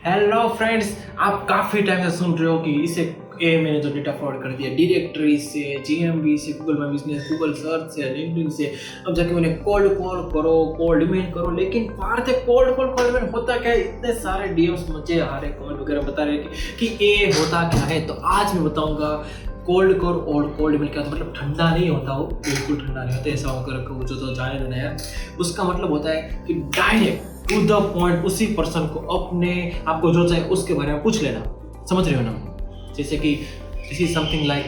Hello friends, आप काफ़ी time से सुन रहे हो कि इसे मैंने जो डेटा फॉरवर्ड कर दिया डायरेक्टरी से, जीएमबी से, Google my business, Google search से, लिंक्डइन से। अब जाके मैंने कोल्ड कॉल करो, कोल्ड ईमेल करो, लेकिन पार्थ कोल्ड कॉल में होता क्या है? इतने सारे डीएम्स मुझे आ रहे, कमेंट वगैरह बता रहे कि ये होता क्या है। तो आज मैं बताऊंगा कोल्ड कॉल और कोल्ड ईमेल क्या होता है। मतलब ठंडा नहीं होता, वो बिल्कुल ठंडा नहीं होता, ऐसा होकर जो तो जाने देना है। उसका मतलब होता है कि डायरेक्ट टू द पॉइंट उसी पर्सन को अपने आपको जो चाहिए उसके बारे में पूछ लेना। समझ रहे हो ना? जैसे कि दिस इज समथिंग लाइक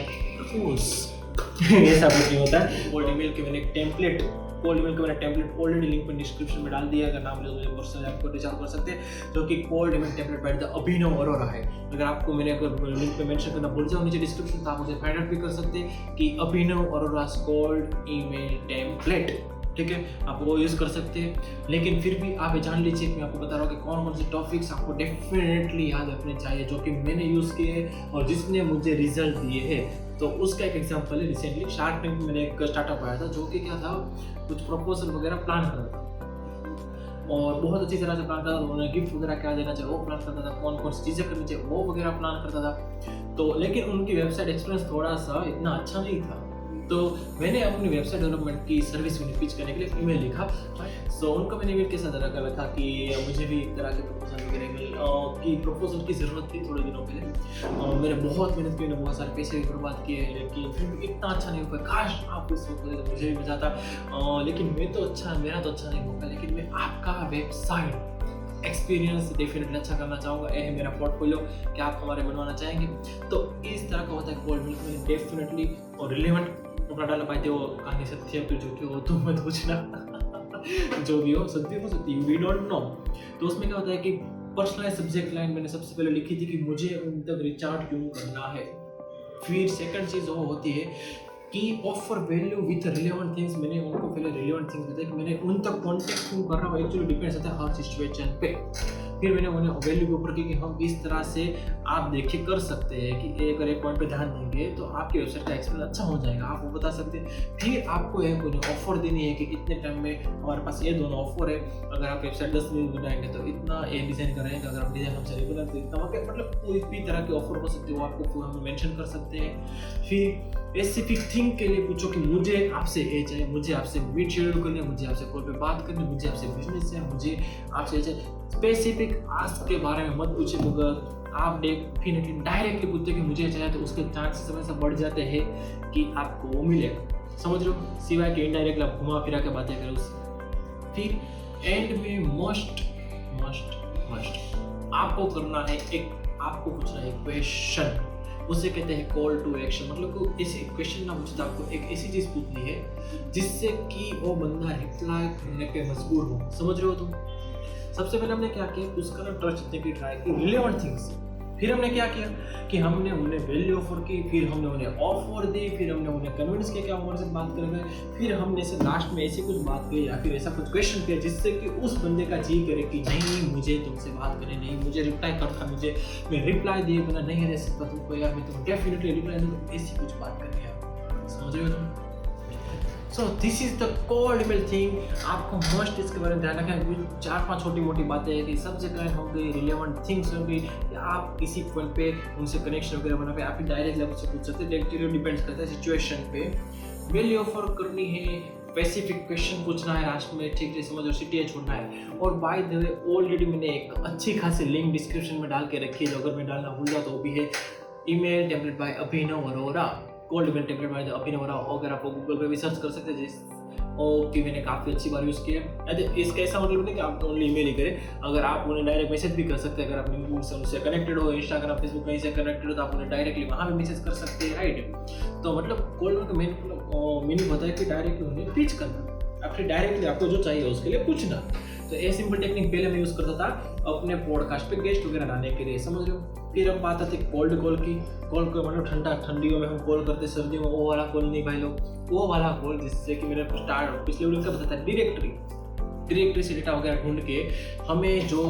ऐसा कुछ नहीं होता है। कोल्ड ईमेल के मैंने टेम्पलेट ऑलरेडी लिंक में डिस्क्रिप्शन में डाल दिया। अगर नाम ले तो पर्सनली आपको रीच आउट कर सकते हैं, जो कि cold email template by the Abhinav Arora है। अगर आपको मैंने अगर लिंक पे मेंशन करना भूल जाओ नीचे डिस्क्रिप्शन, तो आप मुझे फाइंड आउट भी कर सकते हैं कि अभिनव अरोरा कोल्ड ईमेल टेम्पलेट, ठीक है, आप वो यूज़ कर सकते हैं। लेकिन फिर भी आप जान लीजिए कि मैं आपको बता रहा हूँ कि कौन कौन से टॉपिक्स आपको डेफिनेटली याद रखने चाहिए, जो कि मैंने यूज़ किए और जिसने मुझे रिजल्ट दिए हैं। तो उसका एक एग्जांपल है, रिसेंटली शार्क टैंक में मैंने एक स्टार्टअप आया था, जो कि क्या था, कुछ प्रपोजल वगैरह प्लान कर रहा था और बहुत अच्छी तरह से प्लान करता था। उन्हें गिफ्ट वगैरह क्या देना चाहिए वो प्लान करता था, कौन कौन सी चीज़ें करनी चाहिए वो वगैरह प्लान करता था। तो लेकिन उनकी वेबसाइट एक्सपीरियंस थोड़ा सा इतना अच्छा नहीं था। तो मैंने अपनी वेबसाइट डेवलपमेंट की सर्विस में पिच करने के लिए ईमेल लिखा। सो उनको मैंने ईमेल के साथ रखा कि मुझे भी एक तरह के प्रपोजल वगैरह की प्रपोजल की ज़रूरत थी थोड़े दिनों पहले। मैंने बहुत मेहनत की, मैंने बहुत सारे पैसे भी बर्बाद किए, लेकिन फिर भी इतना अच्छा नहीं हो पाया। काश आप उस वक्त तो मुझे भी बचाता। लेकिन मेरा तो अच्छा नहीं होगा, लेकिन मैं आपका वेबसाइट एक्सपीरियंस डेफिनेटली अच्छा करना चाहूँगा। ये है मेरा पोर्टफोलियो कि आप हमारे बनवाना चाहेंगे। तो इस तरह का होता है कोल्ड मिल्क में डेफिनेटली और रिलेवेंट कपड़ा डाल पाते हो। कहानी सत्य है फिर झूठी हो तो मत पूछना जो भी हो सत्य हो सकती है, वी डोंट नो। तो उसमें क्या होता है कि पर्सनलाइज सब्जेक्ट लाइन मैंने सबसे पहले लिखी थी कि मुझे उन तक रिच आउट क्यों करना है। फिर सेकंड चीज़ वो होती है कि offer value with relevant things. मैंने उनको पहले रिलेवेंट थिंग्स बताया कि मैंने उन तक कॉन्टेक्ट क्यों कर रहा हूँ, एक्चुअली डिपेंड्स होता है हर सिचुएशन पे। फिर मैंने उन्हें वैल्यू के ऊपर की कि हम इस तरह से आप देखिए कर सकते हैं कि अगर एक पॉइंट पे ध्यान देंगे तो आपकी वेबसाइट का एक्सपीरियंस अच्छा हो जाएगा, आप वो बता सकते हैं। फिर आपको एक उन्हें ऑफर देनी है कि इतने टाइम में हमारे पास ये दोनों ऑफर है। अगर आप वेबसाइट 10 मिनट बनाएंगे तो इतना ये डिज़ाइन करेंगे, अगर आप डिज़ाइन हमसे नहीं बनाते तो इतना, मतलब कोई भी तरह के ऑफर हो सकते हो, आपको हम मेंशन कर सकते हैं। फिर स्पेसिफिक थिंग के लिए पूछो कि मुझे आपसे ये चाहिए, मुझे आपसे मीट शेड्यूल करनी है, मुझे आपसे कॉल पे बात करनी है, मुझे आपसे बिजनेस है, मुझे आपसे स्पेसिफिक आस्क के बारे में मत पूछे। अगर आप डेफिनेटली डायरेक्टली पूछते कि मुझे चाहिए तो उसके चांसेस हमेशा बढ़ जाते हैं कि आपको वो मिलेगा। समझ रहे हो? सिवाय कि इनडायरेक्टली आप घुमा फिरा के बातें करें उससे। फिर एंड में मस्ट आपको करना है आपको पूछना है क्वेश्चन। उसे कहते हैं कॉल टू एक्शन। मतलब कोई ऐसे क्वेश्चन ना पूछता, आपको एक ऐसी चीज पूछनी है जिससे कि वो बंदा रिप्लाई करने पे मजबूर हो। समझ रहे हो तुम? सबसे पहले हमने क्या किया, उसका ना ट्रस्ट जीतने की ट्राई की, रिलेवेंट थिंग्स। फिर हमने क्या किया कि हमने उन्हें वैल्यू ऑफर की, फिर हमने उन्हें ऑफर दी, फिर हमने उन्हें कन्विंस किया कि आप हमारे साथ बात करेंगे। फिर हमने से लास्ट में ऐसी कुछ बात की या फिर ऐसा कुछ क्वेश्चन किया जिससे कि उस बंदे का जी करे कि नहीं मुझे तुमसे बात करनी, नहीं मुझे रिप्लाई करता, मुझे मैं रिप्लाई दिए बिना नहीं रह सकता तुमको, यार मैं तुम्हें डेफिनेटली रिप्लाई दूँ। ऐसी कुछ बात करनी है। समझ रहे हो तुम? So this is the cold email thing. आपको मस्ट इसके बारे में ध्यान रखें। 4-5 छोटी मोटी बातें हैं कि सब्जेक्ट लाइन हो गई, रिलेवेंट थिंग्स हो गई, या आप किसी पॉइंट पे उनसे कनेक्शन वगैरह बना पे आप डायरेक्ट लेवल से पूछ सकते हैं। डिपेंड्स करता है सिचुएशन पे। वैल्यू ऑफर करनी है, स्पेसिफिक क्वेश्चन पूछना है लास्ट में, ठीक है समझ, और सीटीए छोड़ना है। और बाय द वे ऑलरेडी मैंने एक अच्छी खासी लिंक डिस्क्रिप्शन में डाल के रखी है, जो अगर मैं डालना भूल जाऊँ तो वो भी है email template by Abhinav Arora, cold email template by Abhinav Arora. अगर आप गूगल पे भी सर्च कर सकते हैं कि मैंने काफ़ी अच्छी बार यूज़ किया है। इसका ऐसा मतलब नहीं कि आप ओनली ईमेल ही करें, अगर आप उन्हें डायरेक्ट मैसेज भी कर सकते हैं। अगर आप लिंक्डइन से उनसे कनेक्टेड हो, इंस्टाग्राम फेसबुक कहीं से कनेक्टेड हो, तो आप उन्हें डायरेक्टली वहाँ भी मैसेज कर सकते हैं, राइट। तो मतलब कोल्ड ईमेल का मेन मीनिंग होता है कि डायरेक्टली उन्हें रीच करना, आपसे डायरेक्टली आपको जो चाहिए उसके लिए पूछना। तो ये सिंपल टेक्निक पहले मैं यूज़ करता था अपने पॉडकास्ट पे गेस्ट वगैरह लाने के लिए। समझ रहे हो? फिर हम बात आती कोल्ड कॉल की। कॉल को मतलब ठंडियों में हम कॉल करते, सर्दियों में वो वाला कॉल नहीं भाई लोग, वो वाला कॉल जिससे कि मेरा पिछले वीडियो का बताता है डायरेक्टरी। डायरेक्टली डेटा वगैरह ढूंढ के हमें जो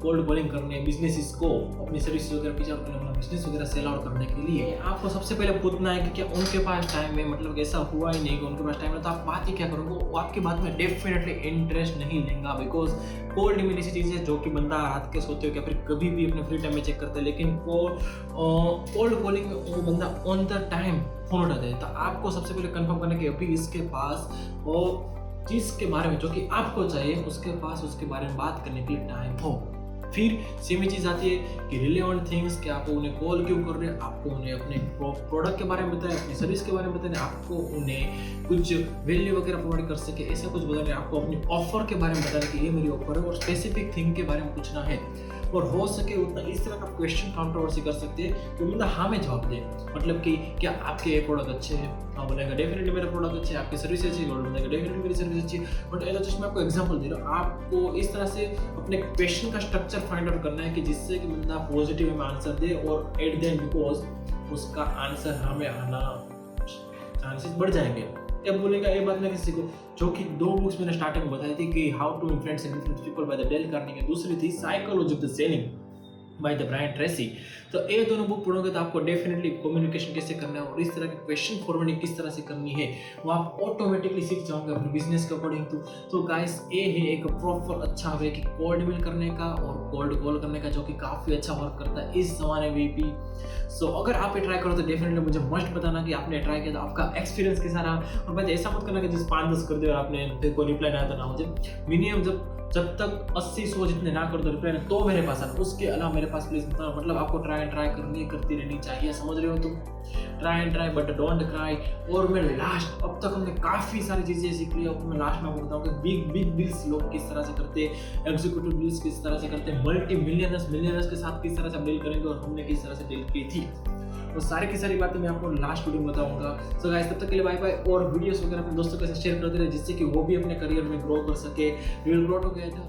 कोल्ड कॉलिंग करने बिजनेसेस को अपनी सर्विस वगैरह पिच आउट करने अपना बिजनेस वगैरह सेल आउट करने के लिए आपको सबसे पहले पूछना है कि क्या उनके पास टाइम है। मतलब ऐसा हुआ ही नहीं कि उनके पास टाइम है तो आप बात ही क्या करोगे, वो आपकी बात में डेफिनेटली इंटरेस्ट नहीं लेंगे। बिकॉज कोल्ड ईमेल ऐसी चीज़ है जो कि बंदा रात के सोते हो या फिर कभी भी अपने फ्री टाइम में चेक करता है, लेकिन कोल्ड कॉलिंग में वो बंदा ऑन द टाइम फोन उठाता है। तो आपको सबसे पहले कंफर्म करना कि अभी इसके पास वो चीज़ के बारे में जो कि आपको चाहिए उसके पास उसके बारे में बात करने के लिए टाइम हो। फिर सेम चीज़ आती है कि रिलेवेंट थिंग्स, कि आपको उन्हें कॉल क्यों कर रहे हैं, आपको उन्हें अपने प्रोडक्ट के बारे में बताएं, अपनी सर्विस के बारे में बताएं, आपको उन्हें कुछ वैल्यू वगैरह प्रोवाइड कर सके ऐसा कुछ बताना, आपको अपनी ऑफर के बारे में बताना कि ये मेरी ऑफर है और स्पेसिफिक थिंग के बारे में पूछना है। और हो सके उतना इस तरह का क्वेश्चन काउंट्रोवर्सी कर सकते हैं कि बंदा हाँ में जवाब दे। मतलब कि क्या आपके ये प्रोडक्ट अच्छे हैं, हाँ बोलेगा डेफिनेटली मेरा प्रोडक्ट अच्छे है, आपकी सर्विस अच्छी है, बोलेगा डेफिनेटली मेरी सर्विस अच्छी है। बट ऐसा जस्ट मैं आपको एग्जांपल दे रहा हूँ, आपको इस तरह से अपने क्वेश्चन का स्ट्रक्चर फाइंड आउट करना है कि जिससे कि बंदा पॉजिटिव में आंसर दे और एट द एंड बिकॉज उसका आंसर हाँ में आना चांसेस बढ़ जाएंगे। अब बोलेगा ये बात मैं किसी को, जो कि 2 बुक्स मैंने स्टार्टिंग में बताई थी कि how to influence and influence people by the Dale Carnegie, दूसरी थी psychology of the selling by the Brian Tracy. तो ये दोनों बुक पढ़ोगे तो आपको डेफिनेटली कम्युनिकेशन कैसे करना है और इस तरह के क्वेश्चन फॉरवर्डिंग किस तरह से करनी है वो आप ऑटोमेटिकली सीख जाओगे अपने बिजनेस के अकॉर्डिंग। तो गाइस ये है एक प्रॉपर अच्छा वे कि कोल्ड ईमेल करने का और कोल्ड कॉल करने का, जो कि काफ़ी अच्छा वर्क करता है इस ज़माने में भी। सो अगर आप ये ट्राई करो तो डेफिनेटली मुझे मस्ट बताना कि आपने ट्राई किया तो आपका एक्सपीरियंस कैसा रहा। और भाई ऐसा मत करना कि जिस 5-10 कर दिया और आपने फिर कोई रिप्लाई ना आता ना मुझे। मिनिमम जब तक 80-100 जितने ना कर दो रिप्लाई तो मेरे पास आना, उसके अलावा मेरे पास प्लीज बताना। मतलब आपको ट्राई करती रहनी चाहिए, समझ रहे हो तुम? Try and try but don't cry. और मैं लास्ट अब तक हमने काफ़ी सारी चीज़ें सीख ली। अब मैं लास्ट में आपको बताऊँ कि बिग डील्स लोग किस तरह से करते हैं, एग्जीक्यूटिव डील्स किस तरह से करते हैं, मल्टी मिलियनर्स के साथ किस तरह से डील करेंगे और हमने किस तरह से डील की थी। वो सारी की सारी बातें मैं आपको लास्ट वीडियो में बताऊंगा। सो गाइस तब तक के लिए बाय बाय। और वीडियोस वगैरह अपने दोस्तों के साथ शेयर करते रहे जिससे कि वो भी अपने करियर में ग्रो कर सके। रियल ग्रो हो गया था।